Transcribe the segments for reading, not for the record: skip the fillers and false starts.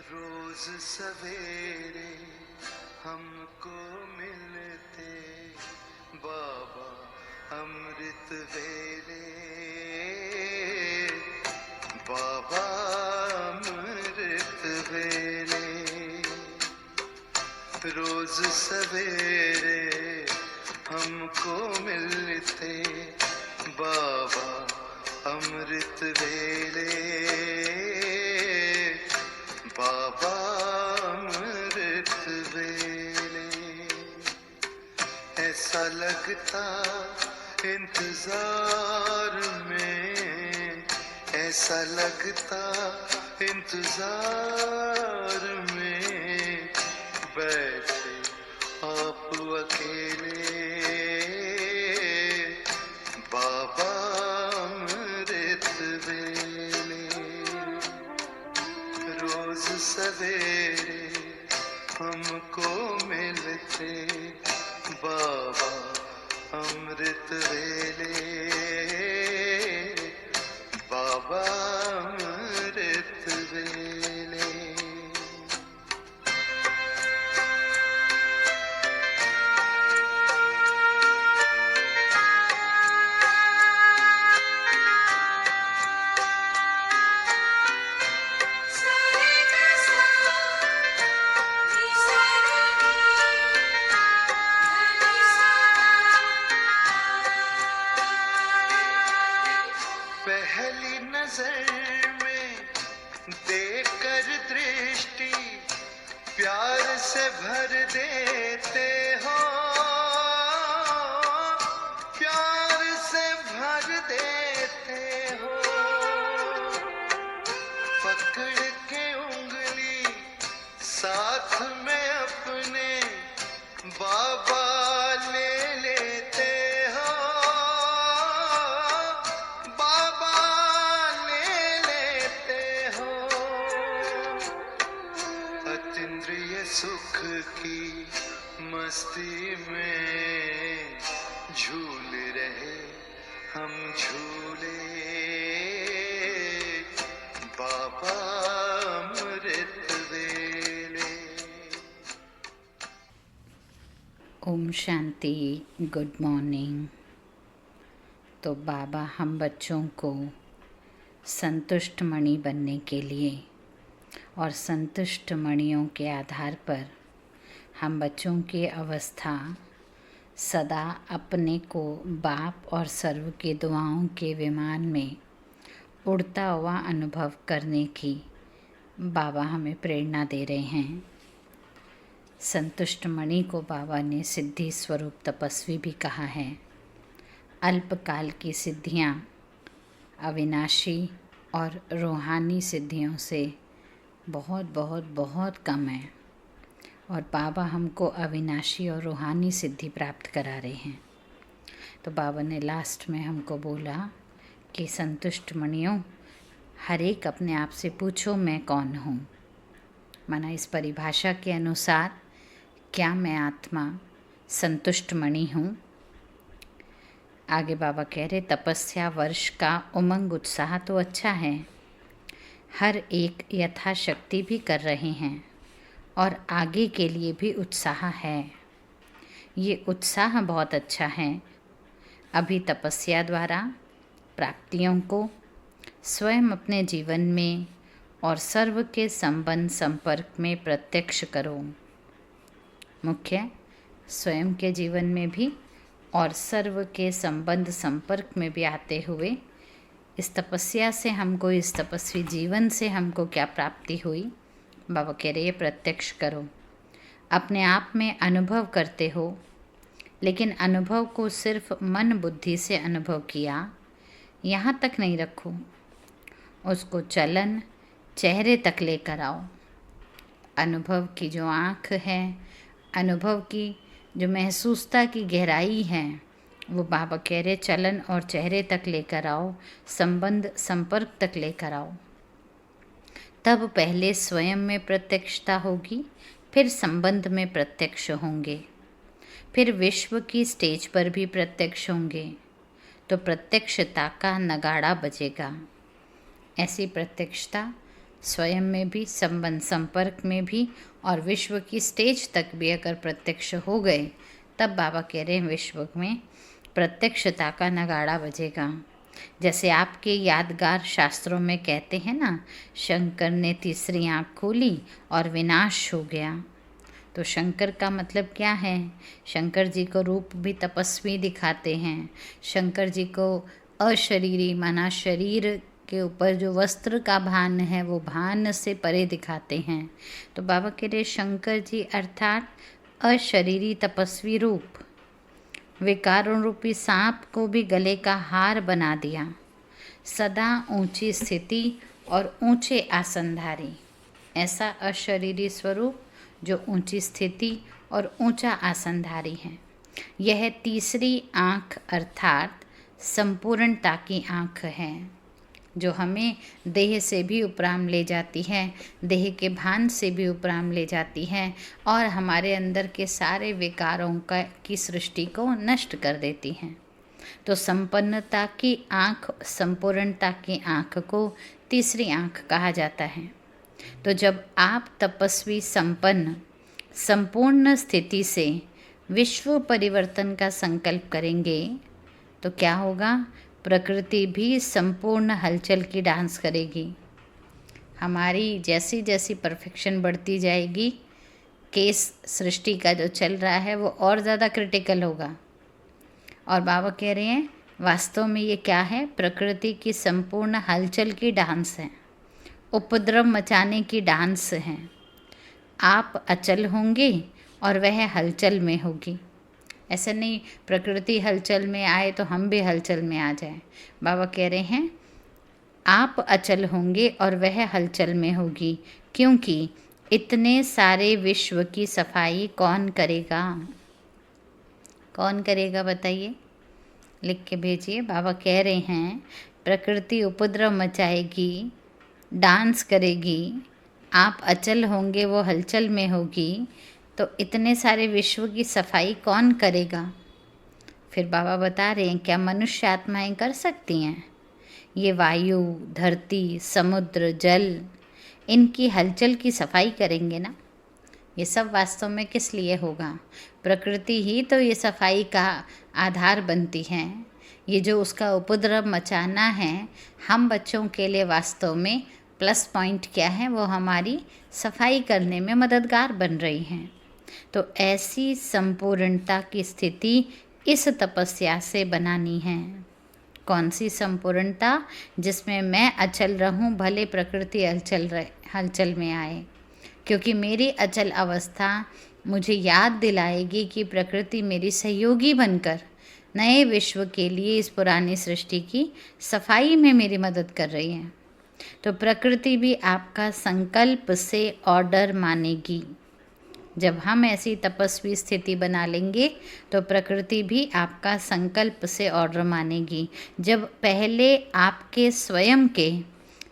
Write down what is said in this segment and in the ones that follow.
रोज सवेरे हमको मिलते बाबा अमृत वेले, बाबा अमृत वेले। रोज सवेरे हमको मिलते बाबा अमृत वेले, बाबा अमृत वेले। ऐसा लगता इंतजार में, ऐसा लगता इंतजार में बैठे आप अकेले, बाबा अमृत वेले। रोज सवेरे हमको मिलते बाबा अमृत वेले, बाबा अमृत वेले। पहली नजर में देकर दृष्टि प्यार से भर देते हो, प्यार से भर देते हो। पकड़ के उंगली साथ में अपने बाबा ले लेते हो, बाबा ले लेते हो। अतीन्द्रिय सुख की मस्ती में झूल रहे हम झूले, बाबा अमृत वेले। Om Shanti, good morning. तो बाबा हम बच्चों को संतुष्ट मणि बनने के लिए और संतुष्ट मणियों के आधार पर हम बच्चों की अवस्था सदा अपने को बाप और सर्व की दुआओं के विमान में उड़ता हुआ अनुभव करने की बाबा हमें प्रेरणा दे रहे हैं। संतुष्ट मणि को बाबा ने सिद्धि स्वरूप तपस्वी भी कहा है। अल्पकाल की सिद्धियाँ अविनाशी और रूहानी सिद्धियों से बहुत बहुत बहुत कम है, और बाबा हमको अविनाशी और रूहानी सिद्धि प्राप्त करा रहे हैं। तो बाबा ने लास्ट में हमको बोला कि संतुष्ट मणियों, हर एक अपने आप से पूछो मैं कौन हूँ। माना इस परिभाषा के अनुसार क्या मैं आत्मा संतुष्ट मणि हूँ? आगे बाबा कह रहे तपस्या वर्ष का उमंग उत्साह तो अच्छा है, हर एक यथाशक्ति भी कर रहे हैं और आगे के लिए भी उत्साह है। ये उत्साह बहुत अच्छा है। अभी तपस्या द्वारा प्राप्तियों को स्वयं अपने जीवन में और सर्व के संबंध संपर्क में प्रत्यक्ष करो। मुख्य स्वयं के जीवन में भी और सर्व के संबंध संपर्क में भी आते हुए इस तपस्या से हमको, इस तपस्वी जीवन से हमको क्या प्राप्ति हुई, बाबा कह रहे प्रत्यक्ष करो। अपने आप में अनुभव करते हो, लेकिन अनुभव को सिर्फ मन बुद्धि से अनुभव किया यहाँ तक नहीं रखो, उसको चलन चेहरे तक लेकर आओ। अनुभव की जो आँख है, अनुभव की जो महसूसता की गहराई है, वो बाबा कह रहे चलन और चेहरे तक लेकर आओ, संबंध संपर्क तक लेकर आओ। तब पहले स्वयं में प्रत्यक्षता होगी, फिर संबंध में प्रत्यक्ष होंगे, फिर विश्व की स्टेज पर भी प्रत्यक्ष होंगे, तो प्रत्यक्षता का नगाड़ा बजेगा। ऐसी प्रत्यक्षता स्वयं में भी, संबंध संपर्क में भी और विश्व की स्टेज तक भी अगर प्रत्यक्ष हो गए, तब बाबा कह रहे हैं विश्व में प्रत्यक्षता का नगाड़ा बजेगा। जैसे आपके यादगार शास्त्रों में कहते हैं ना, शंकर ने तीसरी आँख खोली और विनाश हो गया। तो शंकर का मतलब क्या है? शंकर जी को रूप भी तपस्वी दिखाते हैं। शंकर जी को अशरीरी माना शरीर के ऊपर जो वस्त्र का भान है वो भान से परे दिखाते हैं। तो बाबा कह रहे शंकर जी अर्थात अशरीरी तपस्वी रूप, विकारों रूपी सांप को भी गले का हार बना दिया। सदा ऊंची स्थिति और ऊंचे आसनधारी, ऐसा अशरीरी स्वरूप जो ऊंची स्थिति और ऊंचा आसनधारी है। यह तीसरी आँख अर्थात संपूर्णता की आँख है, जो हमें देह से भी उपराम ले जाती है, देह के भान से भी उपराम ले जाती है और हमारे अंदर के सारे विकारों की सृष्टि को नष्ट कर देती हैं। तो संपन्नता की आँख, संपूर्णता की आँख को तीसरी आँख कहा जाता है। तो जब आप तपस्वी संपन्न संपूर्ण स्थिति से विश्व परिवर्तन का संकल्प करेंगे तो क्या होगा? प्रकृति भी संपूर्ण हलचल की डांस करेगी। हमारी जैसी जैसी परफेक्शन बढ़ती जाएगी, केस सृष्टि का जो चल रहा है वो और ज़्यादा क्रिटिकल होगा। और बाबा कह रहे हैं वास्तव में ये क्या है? प्रकृति की संपूर्ण हलचल की डांस है, उपद्रव मचाने की डांस है। आप अचल होंगे और वह हलचल में होगी। ऐसे नहीं प्रकृति हलचल में आए तो हम भी हलचल में आ जाएं। बाबा कह रहे हैं आप अचल होंगे और वह हलचल में होगी, क्योंकि इतने सारे विश्व की सफाई कौन करेगा? कौन करेगा बताइए? लिख के भेजिए। बाबा कह रहे हैं प्रकृति उपद्रव मचाएगी, डांस करेगी, आप अचल होंगे वो हलचल में होगी, तो इतने सारे विश्व की सफाई कौन करेगा? फिर बाबा बता रहे हैं क्या मनुष्य आत्माएं कर सकती हैं? ये वायु, धरती, समुद्र, जल, इनकी हलचल की सफाई करेंगे ना? ये सब वास्तव में किस लिए होगा? प्रकृति ही तो ये सफाई का आधार बनती है। ये जो उसका उपद्रव मचाना है, हम बच्चों के लिए वास्तव में प्लस पॉइंट क्या है? वो हमारी सफाई करने में मददगार बन रही हैं। तो ऐसी संपूर्णता की स्थिति इस तपस्या से बनानी है। कौन सी संपूर्णता? जिसमें मैं अचल रहूं, भले प्रकृति हलचल में आए, क्योंकि मेरी अचल अवस्था मुझे याद दिलाएगी कि प्रकृति मेरी सहयोगी बनकर नए विश्व के लिए इस पुरानी सृष्टि की सफाई में मेरी मदद कर रही है। तो प्रकृति भी आपका संकल्प से ऑर्डर मानेगी। जब हम ऐसी तपस्वी स्थिति बना लेंगे तो प्रकृति भी आपका संकल्प से ऑर्डर मानेगी। जब पहले आपके स्वयं के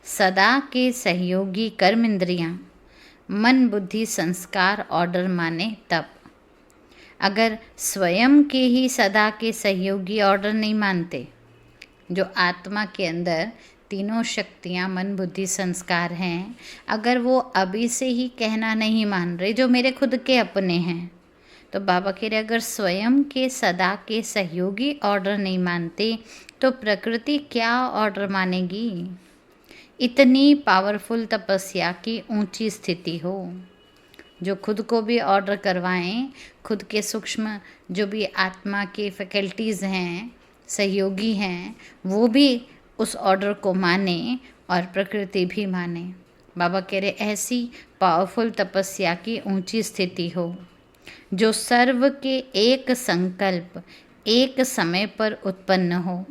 सदा के सहयोगी कर्म इंद्रियाँ, मन, बुद्धि, संस्कार ऑर्डर माने तब। अगर स्वयं के ही सदा के सहयोगी ऑर्डर नहीं मानते, जो आत्मा के अंदर तीनों शक्तियाँ मन, बुद्धि, संस्कार हैं, अगर वो अभी से ही कहना नहीं मान रहे जो मेरे खुद के अपने हैं, तो बाबा कह रहे अगर स्वयं के सदा के सहयोगी ऑर्डर नहीं मानते तो प्रकृति क्या ऑर्डर मानेगी? इतनी पावरफुल तपस्या की ऊंची स्थिति हो, जो खुद को भी ऑर्डर करवाएं, खुद के सूक्ष्म जो भी आत्मा के फैकल्टीज़ हैं, सहयोगी हैं, वो भी उस ऑर्डर को माने और प्रकृति भी माने। बाबा कह रहे ऐसी पावरफुल तपस्या की ऊंची स्थिति हो, जो सर्व के एक संकल्प एक समय पर उत्पन्न हो।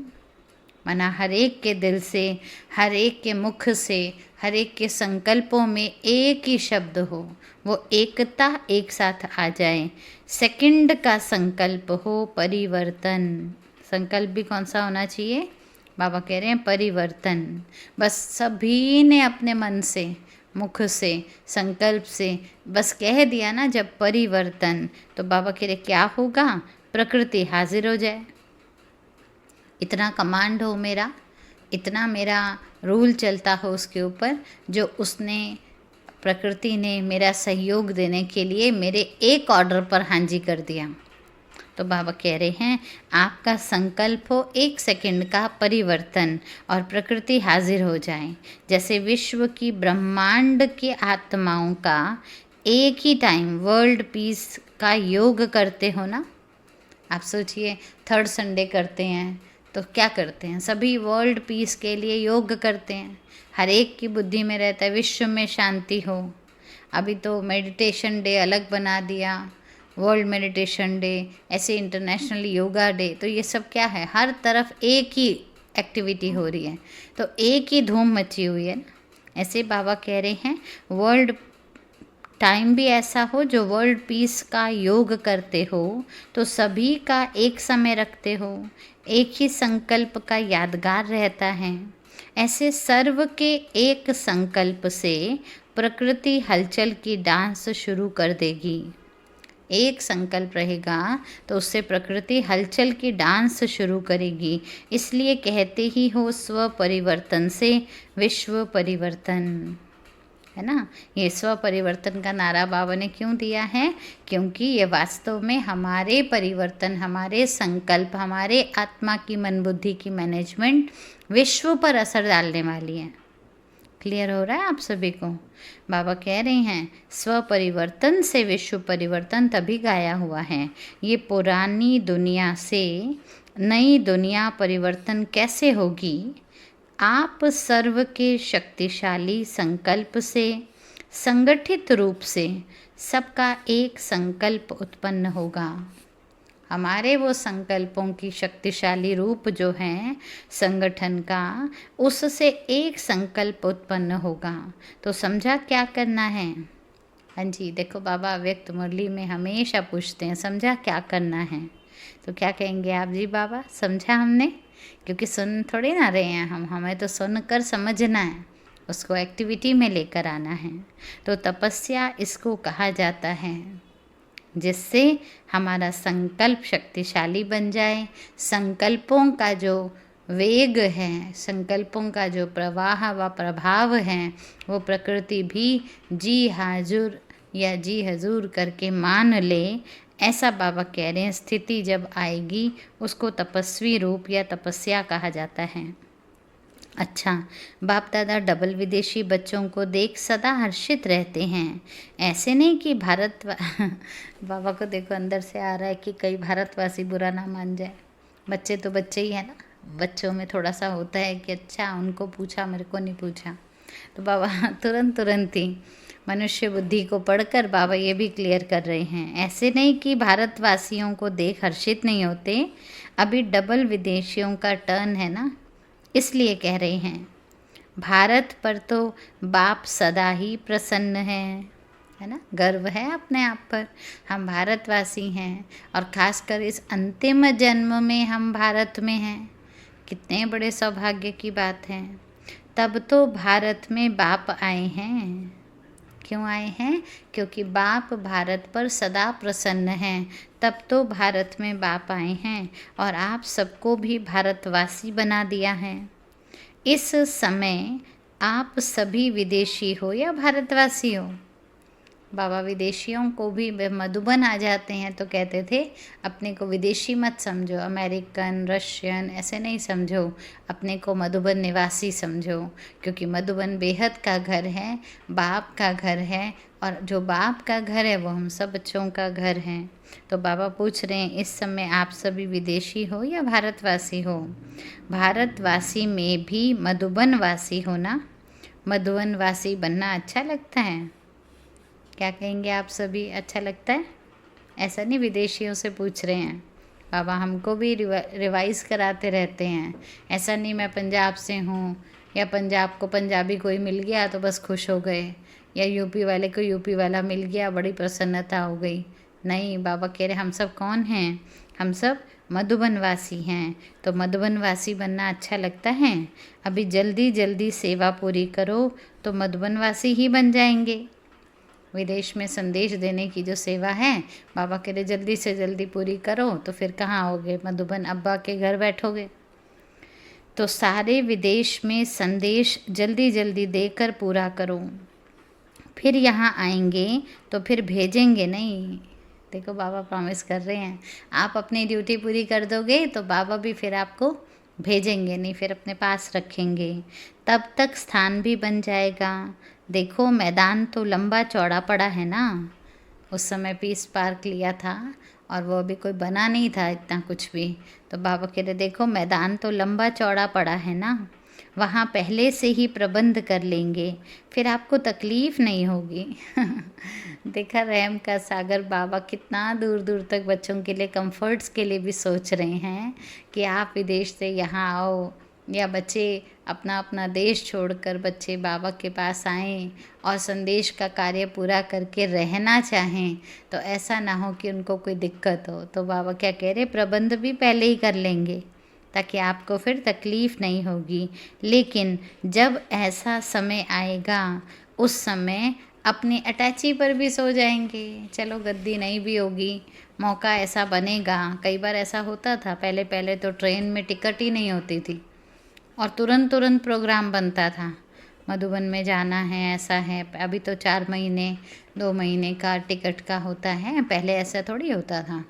माना हर एक के दिल से, हर एक के मुख से, हर एक के संकल्पों में एक ही शब्द हो, वो एकता एक साथ आ जाए। सेकंड का संकल्प हो परिवर्तन। संकल्प भी कौन सा होना चाहिए? बाबा कह रहे हैं परिवर्तन। बस सभी ने अपने मन से, मुख से, संकल्प से बस कह दिया ना जब परिवर्तन, तो बाबा कह रहे क्या होगा? प्रकृति हाजिर हो जाए। इतना कमांड हो मेरा, इतना मेरा रूल चलता हो उसके ऊपर, जो उसने प्रकृति ने मेरा सहयोग देने के लिए मेरे एक ऑर्डर पर हाँ जी कर दिया। तो बाबा कह रहे हैं आपका संकल्प हो 1 सेकंड का परिवर्तन और प्रकृति हाजिर हो जाए। जैसे विश्व की ब्रह्मांड की आत्माओं का एक ही टाइम वर्ल्ड पीस का योग करते हो ना। आप सोचिए 3rd संडे करते हैं तो क्या करते हैं, सभी वर्ल्ड पीस के लिए योग करते हैं। हर एक की बुद्धि में रहता है विश्व में शांति हो। अभी तो मेडिटेशन डे अलग बना दिया, वर्ल्ड मेडिटेशन डे, ऐसे इंटरनेशनल योगा डे। तो ये सब क्या है, हर तरफ एक ही एक्टिविटी हो रही है, तो एक ही धूम मची हुई है ना। ऐसे बाबा कह रहे हैं वर्ल्ड टाइम भी ऐसा हो जो वर्ल्ड पीस का योग करते हो, तो सभी का एक समय रखते हो, एक ही संकल्प का यादगार रहता है। ऐसे सर्व के एक संकल्प से प्रकृति हलचल की डांस शुरू कर देगी। एक संकल्प रहेगा तो उससे प्रकृति हलचल की डांस शुरू करेगी। इसलिए कहते ही हो स्व परिवर्तन से विश्व परिवर्तन, है ना। ये स्व परिवर्तन का नारा बाबा ने क्यों दिया है, क्योंकि ये वास्तव में हमारे परिवर्तन, हमारे संकल्प, हमारे आत्मा की मन बुद्धि की मैनेजमेंट विश्व पर असर डालने वाली है। क्लियर हो रहा है आप सभी को। बाबा कह रहे हैं स्व परिवर्तन से विश्व परिवर्तन तभी गाया हुआ है। ये पुरानी दुनिया से नई दुनिया परिवर्तन कैसे होगी, आप सर्व के शक्तिशाली संकल्प से संगठित रूप से सबका एक संकल्प उत्पन्न होगा। हमारे वो संकल्पों की शक्तिशाली रूप जो हैं संगठन का, उससे एक संकल्प उत्पन्न होगा। तो समझा क्या करना है। हाँ जी, देखो बाबा व्यक्त मुरली में हमेशा पूछते हैं समझा क्या करना है, तो क्या कहेंगे आप जी बाबा, समझा हमने, क्योंकि सुन थोड़ी ना रहे हैं हम, हमें तो सुनकर समझना है, उसको एक्टिविटी में लेकर आना है। तो तपस्या इसको कहा जाता है, जिससे हमारा संकल्प शक्तिशाली बन जाए। संकल्पों का जो वेग है, संकल्पों का जो प्रवाह व प्रभाव है, वो प्रकृति भी जी हाजुर या जी हजूर करके मान ले। ऐसा बाबा कह रहे हैं स्थिति जब आएगी उसको तपस्वी रूप या तपस्या कहा जाता है। अच्छा, बाप दादा डबल विदेशी बच्चों को देख सदा हर्षित रहते हैं। ऐसे नहीं कि बाबा को देखो अंदर से आ रहा है कि कई भारतवासी बुरा ना मान जाए। बच्चे तो बच्चे ही है ना, बच्चों में थोड़ा सा होता है कि अच्छा उनको पूछा मेरे को नहीं पूछा। तो बाबा तुरंत ही मनुष्य बुद्धि को पढ़कर बाबा ये भी क्लियर कर रहे हैं, ऐसे नहीं कि भारतवासियों को देख हर्षित नहीं होते। अभी डबल विदेशियों का टर्न है ना, इसलिए कह रहे हैं। भारत पर तो बाप सदा ही प्रसन्न है ना, गर्व है अपने आप पर, हम भारतवासी हैं। और खासकर इस अंतिम जन्म में हम भारत में हैं, कितने बड़े सौभाग्य की बात है। तब तो भारत में बाप आए हैं। क्यों आए हैं, क्योंकि बाप भारत पर सदा प्रसन्न हैं, तब तो भारत में बाप आए हैं और आप सबको भी भारतवासी बना दिया है। इस समय आप सभी विदेशी हो या भारतवासी हो। बाबा विदेशियों को भी मधुबन आ जाते हैं तो कहते थे अपने को विदेशी मत समझो, अमेरिकन रशियन ऐसे नहीं समझो, अपने को मधुबन निवासी समझो, क्योंकि मधुबन बेहद का घर है, बाप का घर है, और जो बाप का घर है वो हम सब बच्चों का घर है। तो बाबा पूछ रहे हैं इस समय आप सभी विदेशी हो या भारतवासी हो। भारतवासी में भी मधुबनवासी हो ना, मधुबनवासी बनना अच्छा लगता है। क्या कहेंगे आप सभी, अच्छा लगता है? ऐसा नहीं विदेशियों से पूछ रहे हैं, बाबा हमको भी रिवाइज़ कराते रहते हैं। ऐसा नहीं मैं पंजाब से हूँ या पंजाब को पंजाबी कोई मिल गया तो बस खुश हो गए, या यूपी वाले को यूपी वाला मिल गया बड़ी प्रसन्नता हो गई। नहीं, बाबा कह रहे हम सब कौन हैं, हम सब मधुबनवासी हैं। तो मधुबनवासी बनना अच्छा लगता है। अभी जल्दी जल्दी सेवा पूरी करो तो मधुबनवासी ही बन जाएंगे। विदेश में संदेश देने की जो सेवा है, बाबा कह रहे जल्दी से जल्दी पूरी करो तो फिर कहाँ आओगे, मधुबन अब्बा के घर बैठोगे। तो सारे विदेश में संदेश जल्दी जल्दी देकर पूरा करो, फिर यहाँ आएंगे तो फिर भेजेंगे नहीं। देखो बाबा प्रॉमिस कर रहे हैं, आप अपनी ड्यूटी पूरी कर दोगे तो बाबा भी फिर आपको भेजेंगे नहीं, फिर अपने पास रखेंगे। तब तक स्थान भी बन जाएगा। देखो मैदान तो लंबा चौड़ा पड़ा है ना, उस समय पीस पार्क लिया था और वो अभी कोई बना नहीं था इतना कुछ भी। तो बाबा कह रहे देखो मैदान तो लंबा चौड़ा पड़ा है ना, वहाँ पहले से ही प्रबंध कर लेंगे, फिर आपको तकलीफ़ नहीं होगी। देखा रहम का सागर बाबा कितना दूर दूर तक बच्चों के लिए कंफर्ट्स के लिए भी सोच रहे हैं कि आप विदेश से यहाँ आओ, या बच्चे अपना अपना देश छोड़कर बच्चे बाबा के पास आएं और संदेश का कार्य पूरा करके रहना चाहें, तो ऐसा ना हो कि उनको कोई दिक्कत हो। तो बाबा क्या कह रहे, प्रबंध भी पहले ही कर लेंगे ताकि आपको फिर तकलीफ़ नहीं होगी। लेकिन जब ऐसा समय आएगा उस समय अपनी अटैची पर भी सो जाएंगे। चलो गद्दी नहीं भी होगी, मौका ऐसा बनेगा। कई बार ऐसा होता था, पहले पहले तो ट्रेन में टिकट ही नहीं होती थी और तुरंत तुरंत प्रोग्राम बनता था, मधुबन में जाना है, ऐसा है। अभी तो 4 महीने 2 महीने का टिकट का होता है, पहले ऐसा थोड़ी होता था।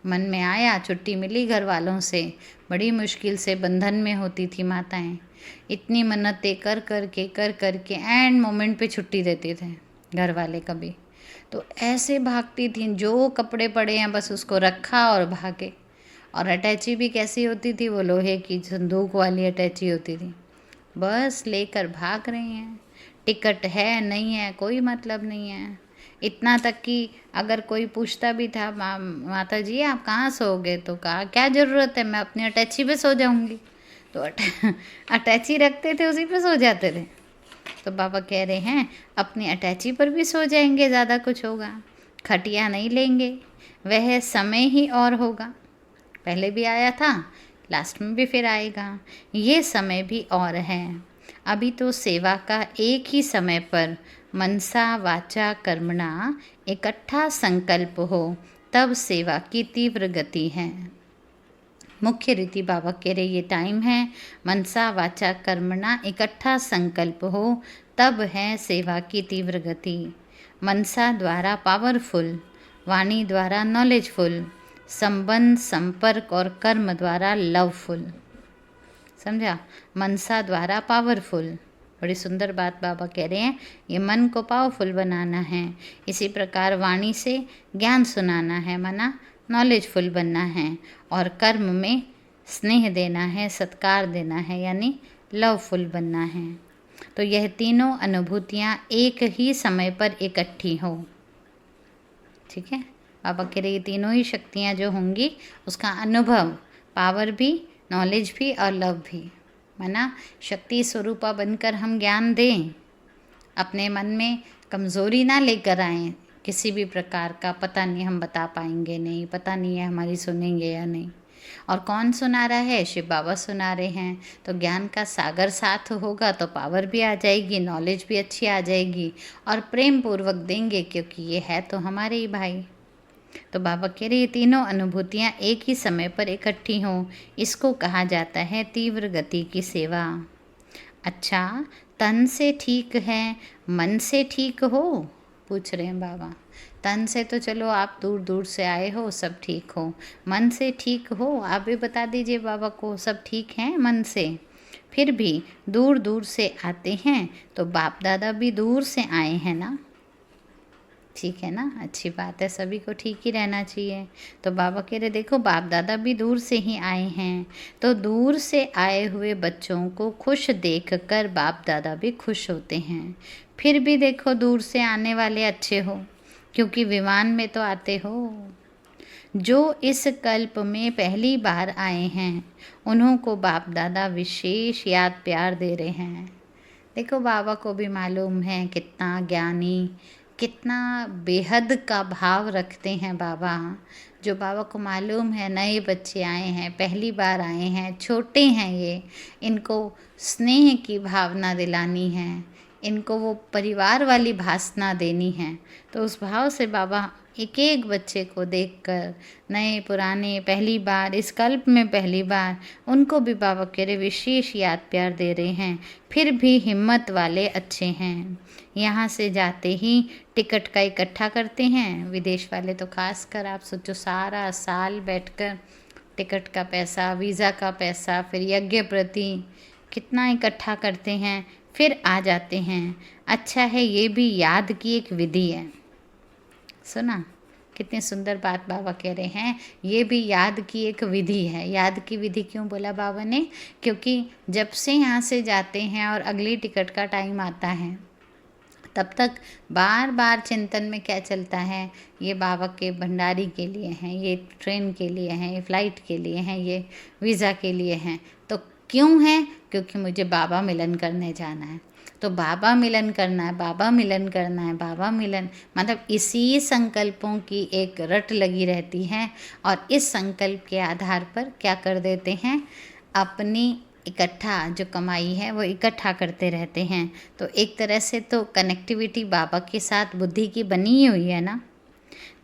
मन में आया, छुट्टी मिली घर वालों से, बड़ी मुश्किल से बंधन में होती थी माताएं, इतनी मन्नतें कर के एंड मोमेंट पे छुट्टी देते थे घर वाले कभी। तो ऐसे भागती थी, जो कपड़े पड़े हैं बस उसको रखा और भागे। और अटैची भी कैसी होती थी, वो लोहे की संदूक वाली अटैची होती थी, बस लेकर भाग रही हैं। टिकट है नहीं है कोई मतलब नहीं है। इतना तक कि अगर कोई पूछता भी था, माता जी आप कहाँ सोओगे, तो कहा क्या ज़रूरत है, मैं अपनी अटैची पे सो जाऊँगी। तो अटैची रखते थे, उसी पे सो जाते थे। तो बाबा कह रहे हैं अपनी अटैची पर भी सो जाएंगे, ज़्यादा कुछ होगा, खटिया नहीं लेंगे, वह समय ही और होगा। पहले भी आया था, लास्ट में भी फिर आएगा, ये समय भी और है। अभी तो सेवा का एक ही समय पर मनसा वाचा कर्मणा इकट्ठा संकल्प हो, तब सेवा की तीव्र गति है। मुख्य रीति बाबा कह रहे ये टाइम है, मनसा वाचा कर्मणा इकट्ठा संकल्प हो, तब है सेवा की तीव्र गति। मनसा द्वारा पावरफुल, वाणी द्वारा नॉलेजफुल, संबंध संपर्क और कर्म द्वारा लवफुल। समझा, मनसा द्वारा पावरफुल, बड़ी सुंदर बात बाबा कह रहे हैं, ये मन को पावरफुल बनाना है। इसी प्रकार वाणी से ज्ञान सुनाना है, मना नॉलेजफुल बनना है, और कर्म में स्नेह देना है, सत्कार देना है, यानी लवफुल बनना है। तो यह तीनों अनुभूतियाँ एक ही समय पर इकट्ठी हो। ठीक है, बाबा कह रहे ये तीनों ही शक्तियाँ जो होंगी उसका अनुभव, पावर भी, नॉलेज भी और लव भी, माना शक्ति स्वरूपा बनकर हम ज्ञान दें, अपने मन में कमज़ोरी ना लेकर आएँ किसी भी प्रकार का। पता नहीं हम बता पाएंगे नहीं, पता नहीं है हमारी सुनेंगे या नहीं। और कौन सुना रहा है, शिव बाबा सुना रहे हैं। तो ज्ञान का सागर साथ होगा तो पावर भी आ जाएगी, नॉलेज भी अच्छी आ जाएगी, और प्रेम पूर्वक देंगे क्योंकि ये है तो हमारे ही भाई। तो बाबा कह रहे ये तीनों अनुभूतियाँ एक ही समय पर इकट्ठी हों, इसको कहा जाता है तीव्र गति की सेवा। अच्छा, तन से ठीक है, मन से ठीक हो, पूछ रहे हैं बाबा। तन से तो चलो आप दूर दूर से आए हो, सब ठीक हो, मन से ठीक हो, आप भी बता दीजिए बाबा को, सब ठीक हैं मन से। फिर भी दूर दूर से आते हैं तो बाप दादा भी दूर से आए हैं ना, ठीक है ना, अच्छी बात है, सभी को ठीक ही रहना चाहिए। तो बाबा कह रहे देखो बाप दादा भी दूर से ही आए हैं, तो दूर से आए हुए बच्चों को खुश देखकर बाप दादा भी खुश होते हैं। फिर भी देखो दूर से आने वाले अच्छे हो, क्योंकि विमान में तो आते हो। जो इस कल्प में पहली बार आए हैं उन्हों को बाप दादा विशेष याद प्यार दे रहे हैं। देखो बाबा को भी मालूम है कितना ज्ञानी, कितना बेहद का भाव रखते हैं बाबा। जो बाबा को मालूम है नए बच्चे आए हैं, पहली बार आए हैं, छोटे हैं ये, इनको स्नेह की भावना दिलानी है, इनको वो परिवार वाली भासना देनी है। तो उस भाव से बाबा एक एक बच्चे को देखकर, नए पुराने, पहली बार, इस कल्प में पहली बार, उनको भी बाबा कह रहे विशेष याद प्यार दे रहे हैं। फिर भी हिम्मत वाले अच्छे हैं। यहाँ से जाते ही टिकट का इकट्ठा करते हैं। विदेश वाले तो खास कर आप सोचो, सारा साल बैठकर टिकट का पैसा, वीज़ा का पैसा, फिर यज्ञ प्रति कितना इकट्ठा करते हैं, फिर आ जाते हैं। अच्छा है, ये भी याद की एक विधि है। सुना कितनी सुंदर बात बाबा कह रहे हैं, ये भी याद की एक विधि है। याद की विधि क्यों बोला बाबा ने? क्योंकि जब से यहाँ से जाते हैं और अगली टिकट का टाइम आता है, तब तक बार बार चिंतन में क्या चलता है, ये बाबा के भंडारी के लिए हैं, ये ट्रेन के लिए हैं, ये फ़्लाइट के लिए हैं, ये वीज़ा के लिए हैं। तो क्यों है? क्योंकि मुझे बाबा मिलन करने जाना है। तो बाबा मिलन करना है, बाबा मिलन करना है, बाबा मिलन, मतलब इसी संकल्पों की एक रट लगी रहती है। और इस संकल्प के आधार पर क्या कर देते हैं, अपनी इकट्ठा जो कमाई है वो इकट्ठा करते रहते हैं। तो एक तरह से तो कनेक्टिविटी बाबा के साथ बुद्धि की बनी ही हुई है ना।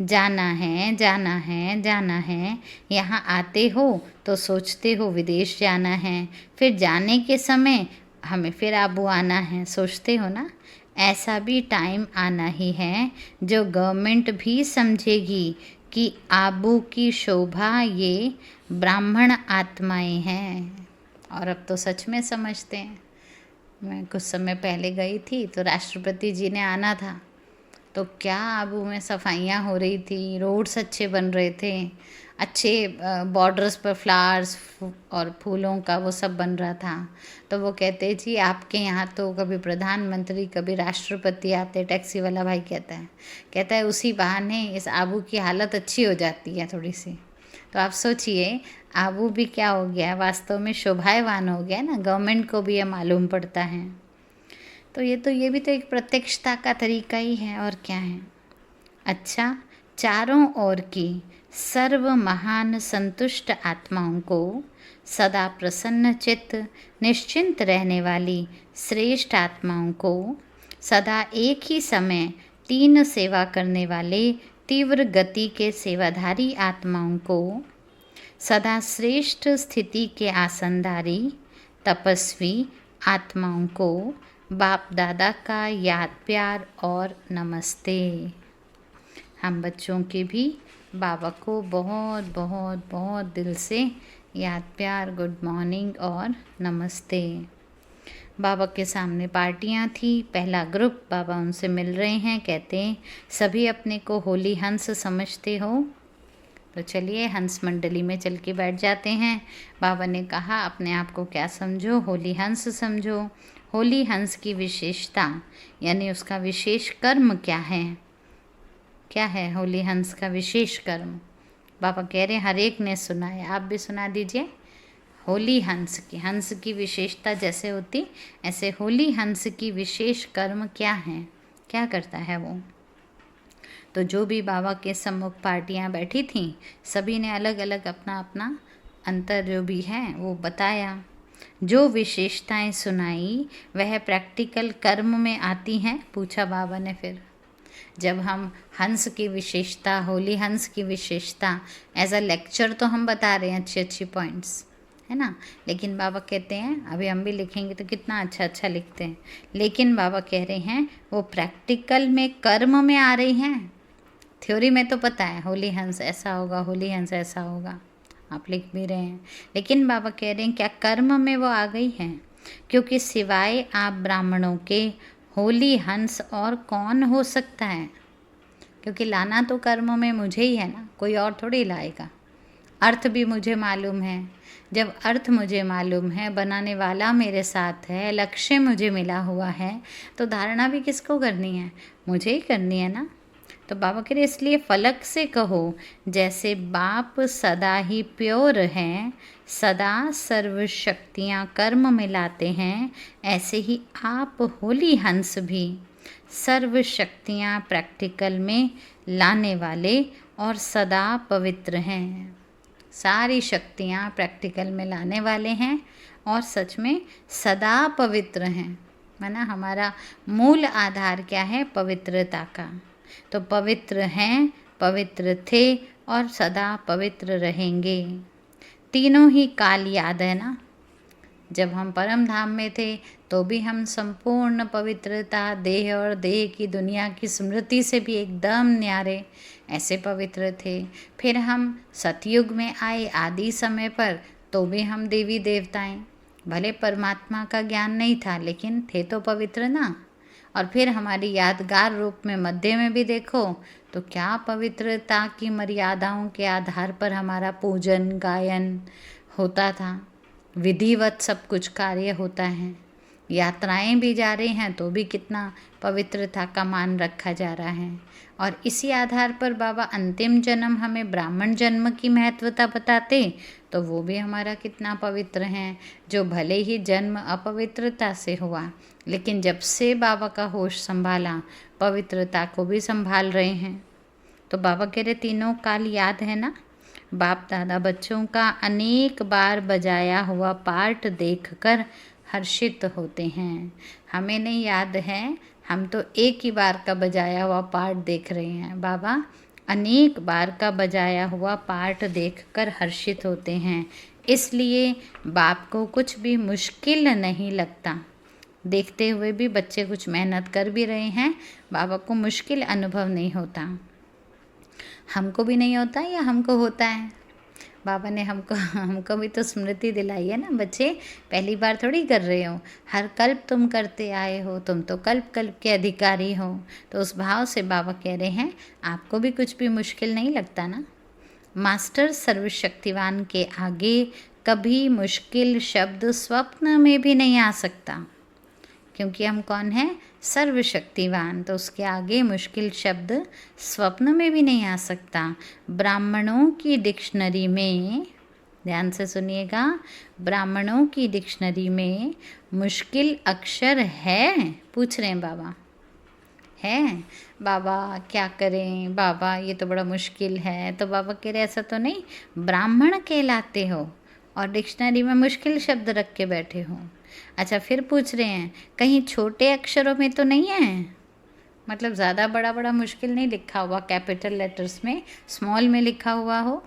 जाना है, जाना है, जाना है। यहाँ आते हो तो सोचते हो विदेश जाना है, फिर जाने के समय हमें फिर आबू आना है, सोचते हो ना। ऐसा भी टाइम आना ही है जो गवर्नमेंट भी समझेगी कि आबू की शोभा ये ब्राह्मण आत्माएं हैं। और अब तो सच में समझते हैं। मैं कुछ समय पहले गई थी तो राष्ट्रपति जी ने आना था, तो क्या आबू में सफाइयाँ हो रही थी, रोड्स अच्छे बन रहे थे, अच्छे बॉर्डर्स पर फ्लावर्स और फूलों का वो सब बन रहा था। तो वो कहते जी आपके यहाँ तो कभी प्रधानमंत्री कभी राष्ट्रपति आते, टैक्सी वाला भाई कहता है उसी बहाने इस आबू की हालत अच्छी हो जाती है थोड़ी सी। तो आप सोचिए, आबू भी क्या हो गया, वास्तव में शोभायवान हो गया ना। गवर्नमेंट को भी ये मालूम पड़ता है। तो ये भी तो एक प्रत्यक्षता का तरीका ही है, और क्या है। अच्छा, चारों ओर की सर्व महान संतुष्ट आत्माओं को सदा प्रसन्न चित्त निश्चिंत रहने वाली श्रेष्ठ आत्माओं को सदा एक ही समय 3 सेवा करने वाले तीव्र गति के सेवाधारी आत्माओं को सदा श्रेष्ठ स्थिति के आसनदारी तपस्वी आत्माओं को बाप दादा का याद प्यार और नमस्ते। हम बच्चों के भी बाबा को बहुत बहुत बहुत दिल से याद प्यार, गुड मॉर्निंग और नमस्ते। बाबा के सामने पार्टियां थी, पहला ग्रुप, बाबा उनसे मिल रहे हैं। कहते हैं सभी अपने को होली हंस समझते हो, तो चलिए हंस मंडली में चल के बैठ जाते हैं। बाबा ने कहा अपने आप को क्या समझो, होली हंस समझो। होली हंस की विशेषता यानी उसका विशेष कर्म क्या है? क्या है होली हंस का विशेष कर्म? बाबा कह रहे हैं हर एक ने सुना है, आप भी सुना दीजिए। होली हंस की विशेषता जैसे होती, ऐसे होली हंस की विशेष कर्म क्या है, क्या करता है वो? तो जो भी बाबा के सम्मुख पार्टियां बैठी थीं, सभी ने अलग अलग अपना अपना अंतर जो भी है वो बताया। जो विशेषताएं सुनाई वह प्रैक्टिकल कर्म में आती हैं, पूछा बाबा ने। फिर जब हम हंस की विशेषता, होली हंस की विशेषता एज अ लेक्चर तो हम बता रहे हैं, अच्छी अच्छी पॉइंट्स है ना, लेकिन बाबा कहते हैं, अभी हम भी लिखेंगे तो कितना अच्छा अच्छा लिखते हैं, लेकिन बाबा कह रहे हैं वो प्रैक्टिकल में कर्म में आ रही हैं। थ्योरी में तो पता है होली हंस ऐसा होगा, होली हंस ऐसा होगा, आप लिख भी रहे हैं, लेकिन बाबा कह रहे हैं क्या कर्म में वो आ गई हैं? क्योंकि सिवाय आप ब्राह्मणों के होली हंस और कौन हो सकता है? क्योंकि लाना तो कर्म में मुझे ही है ना, कोई और थोड़ी लाएगा। अर्थ भी मुझे मालूम है, जब अर्थ मुझे मालूम है, बनाने वाला मेरे साथ है, लक्ष्य मुझे मिला हुआ है, तो धारणा भी किसको करनी है? मुझे ही करनी है ना। तो बाबा कह रहे इसलिए फलक से कहो, जैसे बाप सदा ही प्योर हैं, सदा सर्व शक्तियाँ कर्म में लाते हैं, ऐसे ही आप होली हंस भी सर्व शक्तियाँ प्रैक्टिकल में लाने वाले और सदा पवित्र हैं। सारी शक्तियाँ प्रैक्टिकल में लाने वाले हैं और सच में सदा पवित्र हैं। माना हमारा मूल आधार क्या है? पवित्रता का। तो पवित्र हैं, पवित्र थे और सदा पवित्र रहेंगे। तीनों ही काल याद है ना। जब हम परम धाम में थे तो भी हम संपूर्ण पवित्रता, देह और देह की दुनिया की स्मृति से भी एकदम न्यारे ऐसे पवित्र थे। फिर हम सतयुग में आए आदि समय पर, तो भी हम देवी देवताएं, भले परमात्मा का ज्ञान नहीं था लेकिन थे तो पवित्र ना। और फिर हमारी यादगार रूप में मध्य में भी देखो तो क्या पवित्रता की मर्यादाओं के आधार पर हमारा पूजन गायन होता था, विधिवत सब कुछ कार्य होता है। यात्राएं भी जा रही हैं तो भी कितना पवित्रता का मान रखा जा रहा है। और इसी आधार पर बाबा अंतिम जन्म हमें ब्राह्मण जन्म की महत्वता बताते तो वो भी हमारा कितना पवित्र है, जो भले ही जन्म अपवित्रता से हुआ लेकिन जब से बाबा का होश संभाला पवित्रता को भी संभाल रहे हैं। तो बाबा कह रहे तीनों काल याद है ना। बाप दादा बच्चों का अनेक बार बजाया हुआ पाठ देखकर हर्षित होते हैं। हमें नहीं याद है, हम तो एक ही बार का बजाया हुआ पाठ देख रहे हैं। बाबा अनेक बार का बजाया हुआ पाठ देखकर हर्षित होते हैं, इसलिए बाप को कुछ भी मुश्किल नहीं लगता। देखते हुए भी बच्चे कुछ मेहनत कर भी रहे हैं, बाबा को मुश्किल अनुभव नहीं होता। हमको भी नहीं होता या हमको होता है? बाबा ने हमको भी तो स्मृति दिलाई है ना। बच्चे पहली बार थोड़ी कर रहे हो, हर कल्प तुम करते आए हो, तुम तो कल्प कल्प के अधिकारी हो। तो उस भाव से बाबा कह रहे हैं आपको भी कुछ भी मुश्किल नहीं लगता ना। मास्टर सर्वशक्तिवान के आगे कभी मुश्किल शब्द स्वप्न में भी नहीं आ सकता, क्योंकि हम कौन हैं? सर्वशक्तिवान। तो उसके आगे मुश्किल शब्द स्वप्न में भी नहीं आ सकता। ब्राह्मणों की डिक्शनरी में, ध्यान से सुनिएगा, ब्राह्मणों की डिक्शनरी में मुश्किल अक्षर है? पूछ रहे हैं बाबा, है? बाबा क्या करें बाबा, ये तो बड़ा मुश्किल है। तो बाबा कह रहे ऐसा तो नहीं, ब्राह्मण कहलाते हो और डिक्शनरी में मुश्किल शब्द रख के बैठे हो। अच्छा, फिर पूछ रहे हैं कहीं छोटे अक्षरों में तो नहीं है? मतलब ज़्यादा बड़ा बड़ा मुश्किल नहीं लिखा हुआ, कैपिटल लेटर्स में, स्मॉल में लिखा हुआ हो,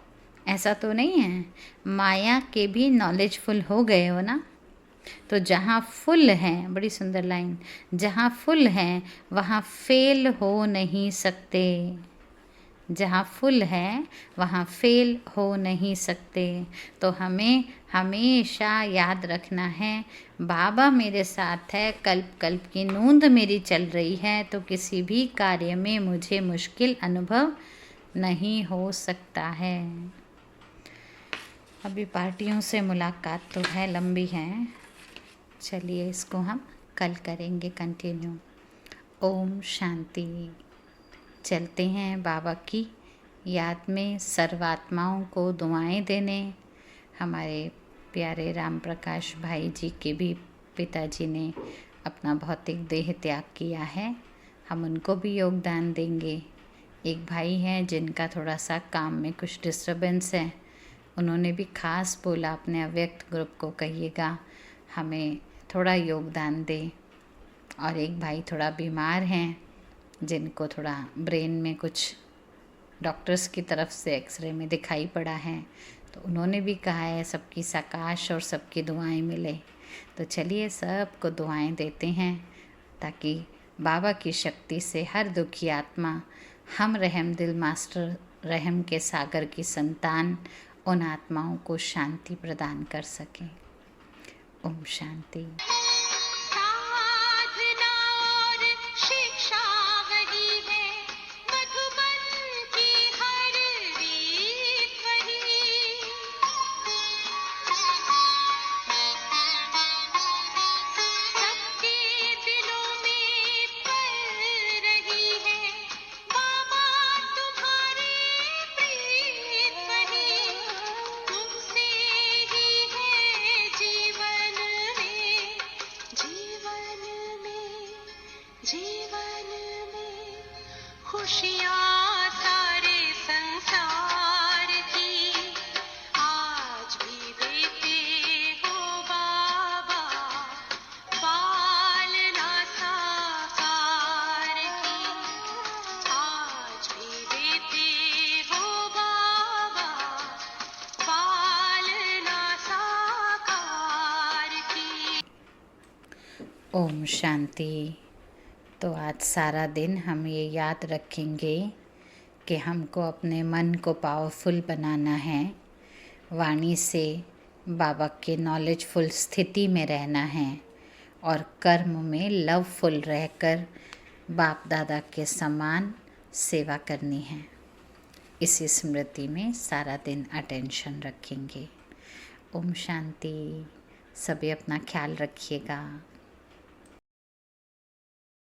ऐसा तो नहीं है? माया के भी नॉलेजफुल हो गए हो ना। तो जहाँ फुल है, बड़ी सुंदर लाइन, जहाँ फुल है वहाँ फेल हो नहीं सकते। जहाँ फुल है वहाँ फेल हो नहीं सकते। तो हमें हमेशा याद रखना है बाबा मेरे साथ है, कल्प कल्प की नूंद मेरी चल रही है, तो किसी भी कार्य में मुझे मुश्किल अनुभव नहीं हो सकता है। अभी पार्टियों से मुलाकात तो है, लंबी है, चलिए इसको हम कल करेंगे कंटिन्यू। ओम शांति। चलते हैं बाबा की याद में सर्वात्माओं को दुआएं देने। हमारे प्यारे राम प्रकाश भाई जी के भी पिताजी ने अपना भौतिक देह त्याग किया है, हम उनको भी योगदान देंगे। एक भाई हैं जिनका थोड़ा सा काम में कुछ डिस्टर्बेंस है, उन्होंने भी खास बोला अपने अव्यक्त ग्रुप को कहिएगा हमें थोड़ा योगदान दे। और एक भाई थोड़ा बीमार हैं, जिनको थोड़ा ब्रेन में कुछ डॉक्टर्स की तरफ से एक्सरे में दिखाई पड़ा है, तो उन्होंने भी कहा है सबकी साकाश और सबकी दुआएं मिले। तो चलिए सबको दुआएं देते हैं ताकि बाबा की शक्ति से हर दुखी आत्मा, हम रहम दिल मास्टर रहम के सागर की संतान, उन आत्माओं को शांति प्रदान कर सकें। ओम शांति। जीवन में खुशियाँ सारे संसार की आज भी देते हो बाबा, पालना साकार की आज भी देते ओम शांति। तो आज सारा दिन हम ये याद रखेंगे कि हमको अपने मन को पावरफुल बनाना है, वाणी से बाबा के नॉलेजफुल स्थिति में रहना है और कर्म में लवफुल रहकर बाप दादा के समान सेवा करनी है। इसी स्मृति में सारा दिन अटेंशन रखेंगे। ओम शांति। सभी अपना ख्याल रखिएगा।